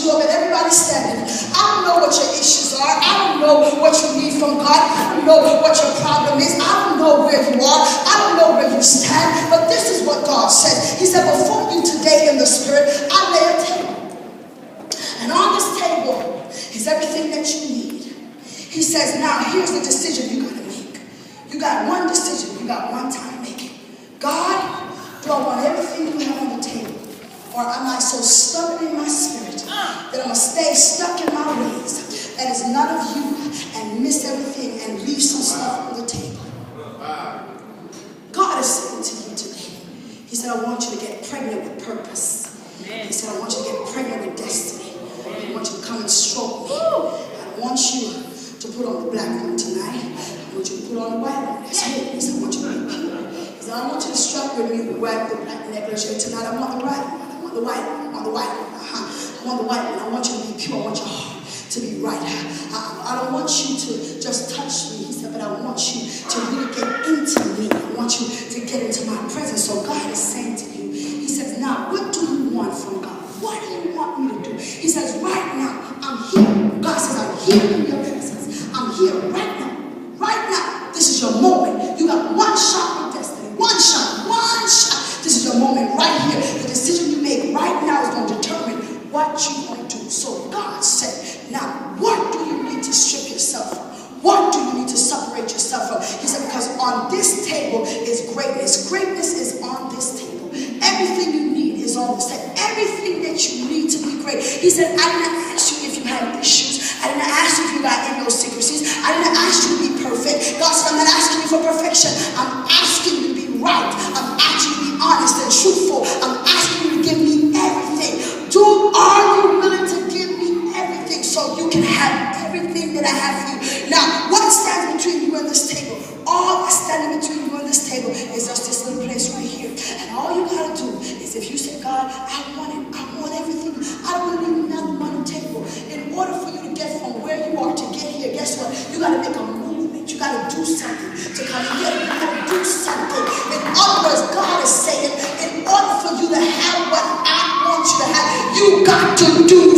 look at everybody standing. I don't know what your issues are. I don't know what you need from God. I don't know what your problem is. I don't know where you are. I don't know where you stand. But this is what God said. He said, before you today in the spirit, I lay a table. And on this table is everything that you need. He says, now here's the decision you got to make. You got one decision. You got one time to make it. God, do I want everything you have on the table? Or am I so stubborn in my spirit that I'm going to stay stuck in my ways, that is none of you, and miss everything and leave some stuff on the table? God is saying to you today, he said, I want you to get pregnant with purpose. He said, I want you to get pregnant with destiny. I want you to come and stroke me. I want you to put on the black one tonight. I want you to put on the white one. That's it. He said, I want you to be pure. He said, I want you to strap with me the black necklace here tonight. I want the right one. I want the white one. I want the white one. I want the white one. I want you to be pure. I want your heart to be right. I don't want you to just touch me. He said, but I want you to really get into me. I want you to get into my presence. So God is saying to you, he says, now what do you want from God? What do you want me to do? He says, right now, I'm here. God says, I'm here in your presence. I'm here right now. Right now. This is your moment. You got one shot with destiny. One shot. One shot. This is your moment right here. The decision you make right now is going to determine what you're going to do. So God said, now, what do you need to strip yourself from? What do you need to separate yourself from? He said, because on this table is greatness. Greatness is on this table. Everything you need is on this table. Everything that you need to be great. He said, I didn't ask you if you had issues. I didn't ask you if you got idiosyncrasies. I didn't ask you to be perfect. God said, I'm not asking you for perfection. I'm asking you to be right. I'm asking you to be honest and truthful. I'm asking you to give me everything. Are you willing to give me everything so you can have everything that I have for you? Now, what stands between you and this table? All that's standing between you and this table is just this little place right here. And all you got to do is, if you say, God, I want it. I want everything. I don't want to leave nothing on the table. In order for you to get from where you are to get here, guess what? You got to make a movement. You got to do something to come and get it. You got to do something. In other words, God is saying, in order for you to have what I want you to have, you got to do